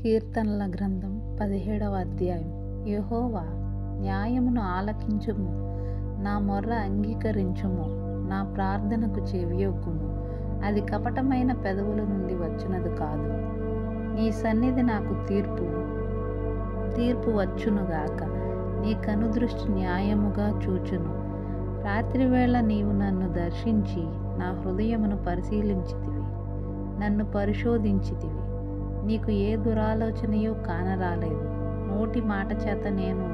కీర్తనల గ్రంథం 17వ అధ్యాయం. యెహోవా, న్యాయమును ఆలకించుము, నా మొర్ర అంగీకరించుము, నా ప్రార్థనకు చెవియొగ్గుము. అది కపటమైన పెదవుల నుండి వచ్చినది కాదు. నీ సన్నిధి నాకు తీర్పు వచ్చునుగాక. నీ కనుదృష్టి న్యాయముగా చూచును. రాత్రివేళ నీవు నన్ను దర్శించి నా హృదయమును పరిశీలించితివి, నన్ను పరిశోధించితివి. నీకు ఏ దురాలోచనయో కానరాలేదు. నోటి మాట చేత నేను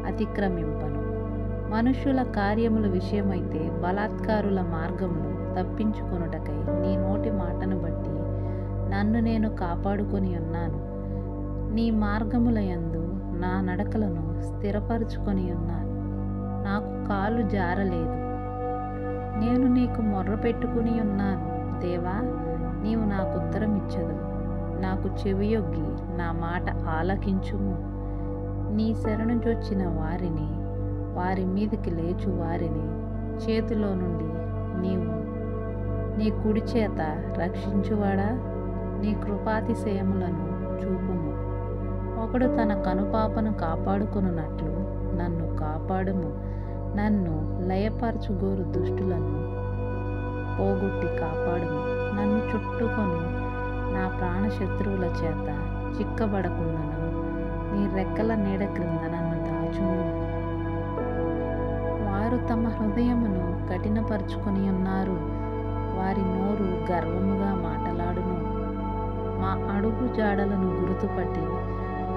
అతిక్రమింపను. మనుష్యుల కార్యముల విషయమైతే బలాత్కారుల మార్గములు తప్పించుకొనుటకై నీ నోటి మాటను బట్టి నన్ను నేను కాపాడుకొని ఉన్నాను. నీ మార్గముల యందు నా నడకలను స్థిరపరుచుకొని ఉన్నాను. నాకు కాలు జారలేదు. నేను నీకు మొర్ర పెట్టుకుని ఉన్నాను. దేవా, నీవు నాకు ఉత్తరం ఇచ్చదు. నాకు చెవియొగ్గి నా మాట ఆలకించుము. నీ శరణుజొచ్చిన వారిని, వారి మీదికి లేచు వారిని చేతిలో నుండి నీవు నీ కుడి చేత రక్షించువాడా, నీ కృపాతిశయములను చూపుము. ఒకడు తన కనుపాపను కాపాడుకొనున్నట్లు నన్ను కాపాడుము. నన్ను లయపరచుగోరు దుష్టులను పోగొట్టి కాపాడుము. నన్ను చుట్టుకొను నా ప్రాణశత్రువుల చేత చిక్కబడకుండాను నీ రెక్కల నీడ క్రింద నన్ను దాచుము. వారు తమ హృదయమును కఠినపరుచుకొని ఉన్నారు. వారి నోరు గర్వముగా మాటలాడును. మా అడుగు జాడలను గుర్తుపట్టి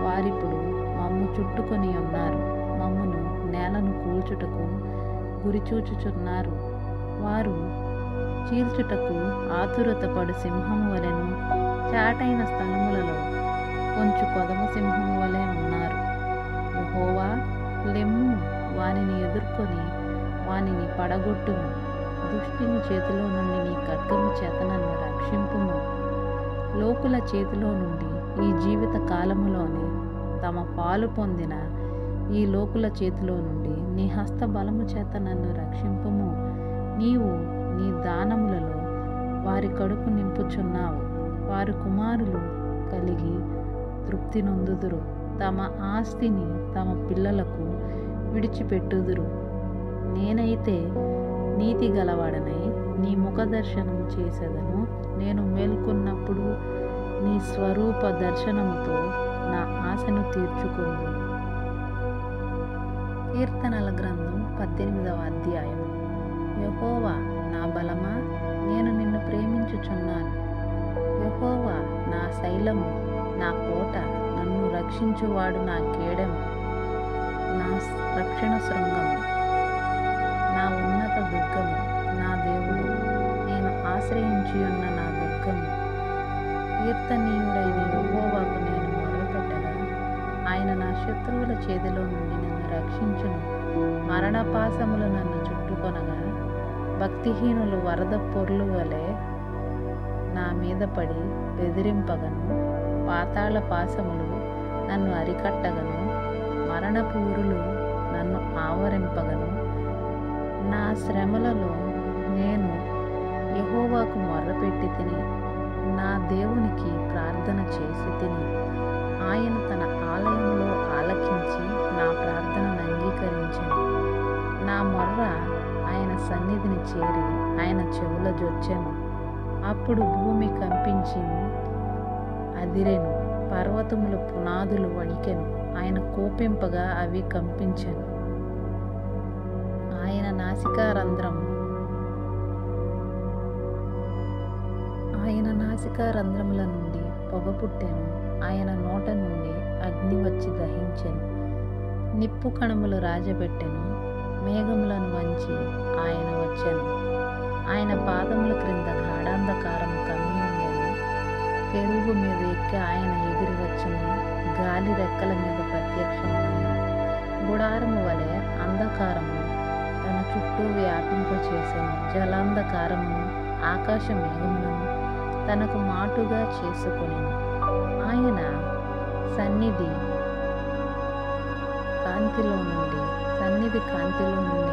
వారిప్పుడు మమ్ము చుట్టుకొని ఉన్నారు. మమ్మును నేలను కూల్చుటకు గురిచూచుచున్నారు. వారు చీల్చుటకు ఆతురతపడు సింహము వలెను, చాటైన స్థలములలో కొంచెం కొదమ సింహము వలె ఉన్నారు. యెహోవా, లెమ్ము, వానిని ఎదుర్కొని వానిని పడగొట్టుము. దుష్టుని చేతిలో నుండి నీ ఖడ్గము చేత నన్ను రక్షింపుము. లోకుల చేతిలో నుండి ఈ జీవిత కాలములోనే తమ పాలు పొందిన ఈ లోకుల చేతిలో నుండి నీ హస్త బలము చేత నన్ను రక్షింపుము. నీవు నీ దానములలో వారి కడుపు నింపుచున్నావు. వారి కుమారులు కలిగి తృప్తి నొందుదురు. తమ ఆస్తిని తమ పిల్లలకు విడిచిపెట్టుదురు. నేనైతే నీతి గలవాడనై నీ ముఖదర్శనము చేసేదను. నేను మేల్కొన్నప్పుడు నీ స్వరూప దర్శనముతో నా ఆశను తీర్చుకుందు. కీర్తనల గ్రంథం 18వ అధ్యాయం. యెహోవా, నా బలమా, నేను నిన్ను ప్రేమించుచున్నాను. యెహోవా, నా శైలము, నా కోట, నన్ను రక్షించువాడు, నా కేడెము, నా రక్షణ శృంగము, నా ఉన్నత దుర్గము, నా దేవుడు, నేను ఆశ్రయించియున్న నా దుర్గము. కీర్తనీయుడైన యెహోవాకు నేను మొర్రపెట్టగా ఆయన నా శత్రువుల చేతిలో నుండి నన్ను రక్షించును. మరణపాశములు నన్ను చుట్టుకొనగా భక్తిహీనులు వరద పొర్లు వలె నా మీద పడి బెదిరింపగను. పాతాళ పాశములు నన్ను అరికట్టగను. మరణపు ఊరులు నన్ను ఆవరింపగను. నా శ్రమలలో నేను యెహోవాకు మొర్రపెట్టి తిని, నా దేవునికి ప్రార్థన చేసి తిని. ఆయన తన ఆలయంలో ఆలకించి నా ప్రార్థనను అంగీకరించెను. నా మొర్ర ఆయన సన్నిధిని చేరి ఆయన చెవుల జొచ్చెను. అప్పుడు భూమి కంపించెను, అదిరెను. పర్వతముల పునాదులు వణికెను. ఆయన కోపింపగా అవి కంపించెను. ఆయన నాసికారంధ్రముల నుండి పొగ పుట్టెను. ఆయన నోట నుండి అగ్ని వచ్చి దహించెను. నిప్పు కణములు రాజబెట్టెను. మేఘములను వంచి ఆయన వచ్చెను. ఆయన పాదముల క్రింద గాఢాంధకారము కమ్మి ఉండెను. కెరూబు మీద ఎక్కి ఆయన ఎగిరి వచ్చెను. గాలి రెక్కల మీద ప్రత్యక్షమాయెను. గుడారము వలె అంధకారము తన చుట్టూ వ్యాపింపచేసెను. జలాంధకారమును ఆకాశ మేఘములను తనకు మాటుగా చేసుకొనెను. ఆయన సన్నిధి కాంతిలో నుండి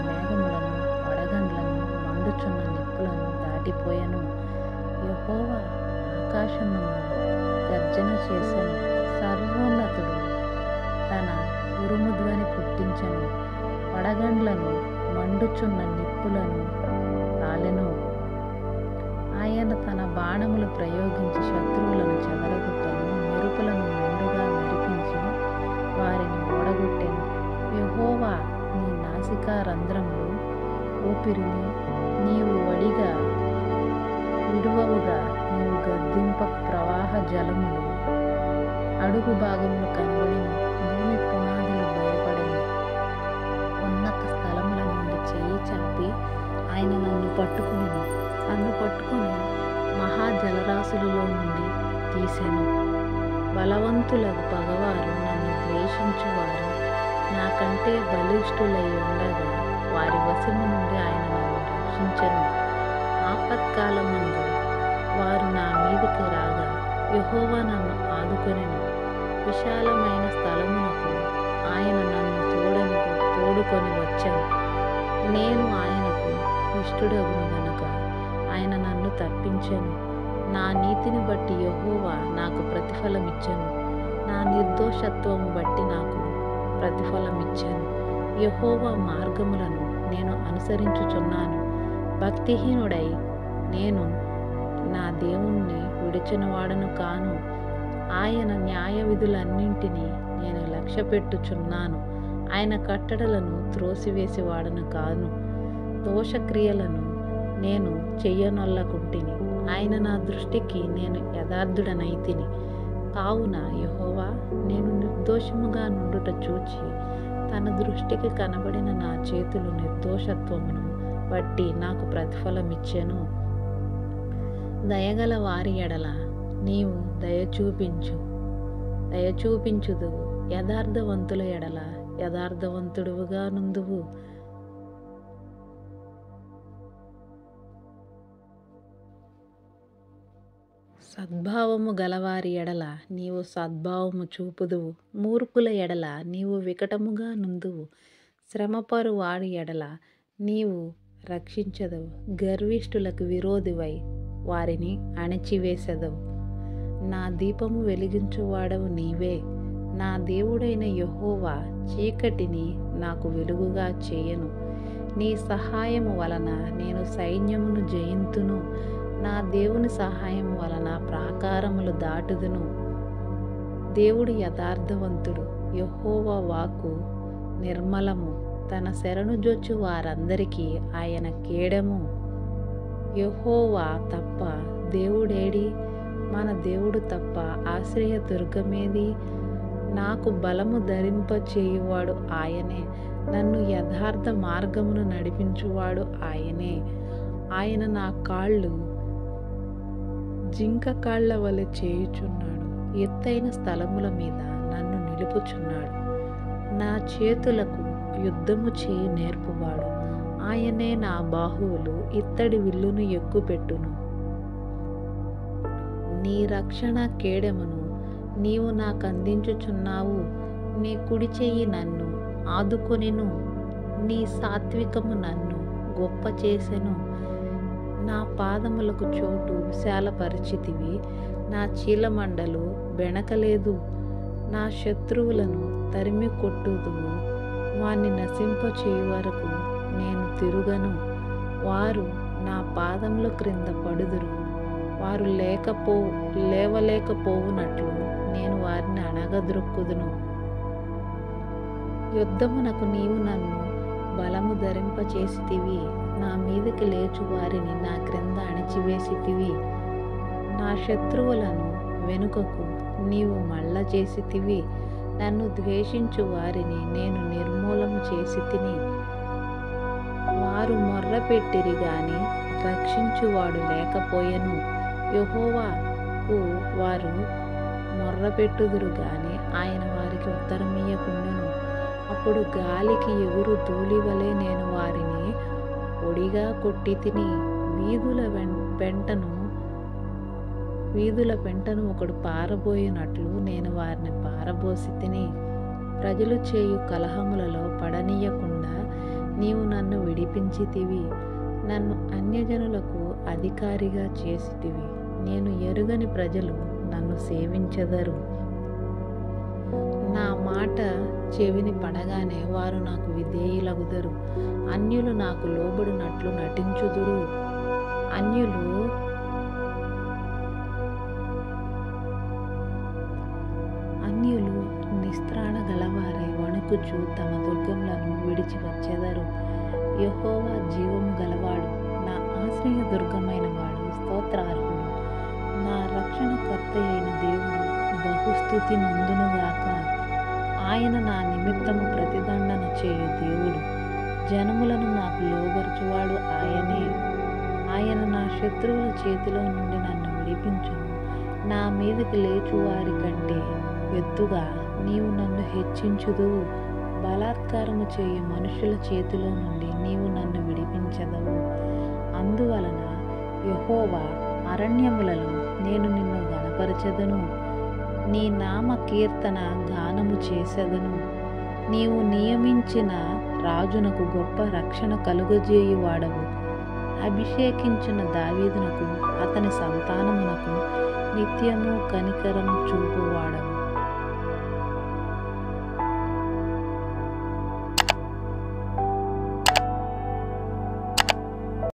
మేఘములను, వడగండ్లను, మండుచున్న నిప్పులను దాటిపోయెను. యెహోవా ఆకాశమును గర్జన చేసెను. సర్వోన్నతుడు తన ఉరుము ధ్వని పుట్టించెను, వడగండ్లను మండుచున్న నిప్పులను రాలెను. ఆయన తన బాణములు ప్రయోగించి శత్రువులను చెదరగొట్టెను, మెరుపులను మెండుగా మెరిపించి వారిని ఓడగొట్టెను. యెహోవా, నీ నాసికా రంధ్రములు ఊపిరిని నీవు వడిగా విడువవుగా. నీవు గద్దింపకు ప్రవాహ జలములు అడుగు భాగములు కనబడిన, భూమి పునాదులు భయపడెను. ఉన్నత స్థలముల నుండి చేయి చాపి ఆయన నన్ను పట్టుకుని మహాజలరాశులలో నుండి తీసెను. బలవంతులకు పగవారు, నన్ను ద్వేషించువారు నాకంటే బలిష్ఠులై ఉండగా వారి వశము నుండి ఆయన నన్ను రక్షించెను. ఆపత్కాలమందు వారు నా మీదకి రాగా యెహోవా నన్ను ఆదుకొనెను. విశాలమైన స్థలమునకు ఆయన నన్ను తోడుకొని వచ్చాను. నేను ఆయనకు ఇష్టుడగును గనుక ఆయన నన్ను తప్పించెను. నా నీతిని బట్టి యెహోవా నాకు ప్రతిఫలమిచ్చెను, నా నిర్దోషత్వము బట్టి నాకు ప్రతిఫలమిచ్చెను. యెహోవా మార్గములను నేను అనుసరించుచున్నాను. భక్తిహీనుడై నేను నా దేవుణ్ణి విడిచినవాడను కాను. ఆయన న్యాయ విధులన్నింటినీ నేను లక్ష్యపెట్టుచున్నాను. ఆయన కట్టడలను త్రోసివేసేవాడను కాను. దోషక్రియలను నేను చెయ్యనొల్లకుంటిని. ఆయన నా దృష్టికి నేను యథార్థుడనైతిని. కావున యెహోవా నేను నిర్దోషముగా నుండుట చూచి తన దృష్టికి కనబడిన నా చేతులు నిర్దోషత్వమును బట్టి నాకు ప్రతిఫలమిచ్చెను. దయగల వారి ఎడల నీవు దయచూపించుదువు. యథార్థవంతుల ఎడల యథార్థవంతుడువుగా నుందువు. సద్భావము గలవారి ఎడల నీవు సద్భావము చూపుదువు. మూర్ఖుల ఎడల నీవు వికటముగా నుందువు. శ్రమపరు వారి ఎడల నీవు రక్షించదవు. గర్విష్ఠులకు విరోధివై వారిని అణచివేసెదవు. నా దీపము వెలిగించువాడవు నీవే. నా దేవుడైన యెహోవా చీకటిని నాకు వెలుగుగా చేయను. నీ సహాయము వలన నేను సైన్యమును జయింతును. నా దేవుని సహాయం వలన ప్రాకారములు దాటుదును. దేవుడు యథార్థవంతుడు. యెహోవా వాక్కు నిర్మలము. తన శరణు జొచ్చు వారందరికీ ఆయన కేడము. యెహోవా తప్ప దేవుడేడి? మన దేవుడు తప్ప ఆశ్రయ దుర్గమేది? నాకు బలము ధరింపచేయువాడు ఆయనే. నన్ను యథార్థ మార్గమును నడిపించువాడు ఆయనే. ఆయన నా కాళ్ళు జింక కాళ్ల వలె చేయుచున్నాడు. ఎత్తైన స్థలముల మీద నన్ను నిలుపుచున్నాడు. నా చేతులకు యుద్ధము చేయి నేర్పువాడు. ఆయనే నా బాహువులు ఇత్తడి విల్లును ఎక్కుపెట్టును. నీ రక్షణ కేడెమును నీవు నాకు అందించుచున్నావు. నీ కుడి చెయ్యి నన్ను ఆదుకొనెను. నీ సాత్వికము నన్ను గొప్ప చేసెను. నా పాదములకు చోటు విశాలపరిచితివి. నా చీలమండలు బెణకలేదు. నా శత్రువులను తరిమి కొట్టుదువు. వాణ్ణి నశింపచేయు వరకు నేను తిరుగను. వారు నా పాదముల క్రింద పడుదురు. వారు లేవలేకపోవునట్లు నేను వారిని అణగద్రొక్కుదును. యుద్ధమునకు నీవు నన్ను బలము ధరింపచేసితివి. నా మీదకి లేచు వారిని నా క్రింద అణిచివేసితివి. నా శత్రువులను వెనుకకు నీవు మళ్ళ చేసితివి. నన్ను ద్వేషించు వారిని నేను నిర్మూలము చేసి తిని. వారు మొర్రపెట్టిరి గాని రక్షించువాడు లేకపోయెను. యెహోవాకు వారు మొర్రపెట్టుదురు గాని ఆయన వారికి ఉత్తరమియ్యకుండును. అప్పుడు గాలికి ఎగురు ధూళి వలె నేను వారిని పొడిగా కొట్టి తిని. వీధుల పెంటను ఒకడు పారబోయినట్లు నేను వారిని పారబోసి తిని. ప్రజలు చేయు కలహములలో పడనీయకుండా నీవు నన్ను విడిపించితివి. నన్ను అన్యజనులకు అధికారిగా చేసితివి. నేను ఎరుగని ప్రజలు నన్ను సేవించెదరు. నా మాట చెవిని పడగానే వారు నాకు విధేయులగుదరు. అన్యులు నాకు లోబడినట్లు నటించుదురు. అన్యులు నిస్త్రాణ గలవారై వణుకుచు తమ దుర్గములను విడిచి వచ్చెదరు. యెహోవా జీవము గలవాడు, నా ఆశ్రయ దుర్గమైన వాడు స్తోత్రార్హుడు. నా రక్షణకర్త అయిన దేవుడు బహుస్తుతి నందునుగాక. ఆయన నా నిమిత్తము ప్రతిదండన చేయు దేవుడు. జనములను నాకు లోబరుచువాడు ఆయనే. ఆయన నా శత్రువుల చేతిలో నుండి నన్ను విడిపించును. నా మీదకి లేచువారి కంటే ఎత్తుగా నీవు నన్ను హెచ్చించుదువు. బలాత్కారము చేయు మనుషుల చేతిలో నుండి నీవు నన్ను విడిపించదవు. అందువలన యెహోవా అరణ్యములలో నేను నిన్ను గణపరచెదను. నీ నామ కీర్తన గానము చేసెదను. నీవు నియమించిన రాజునకు గొప్ప రక్షణ కలుగజేయువాడవు. అభిషేకించిన దావీదునకు అతని సంతానమునకు నిత్యము కనికరం చూపువాడవు.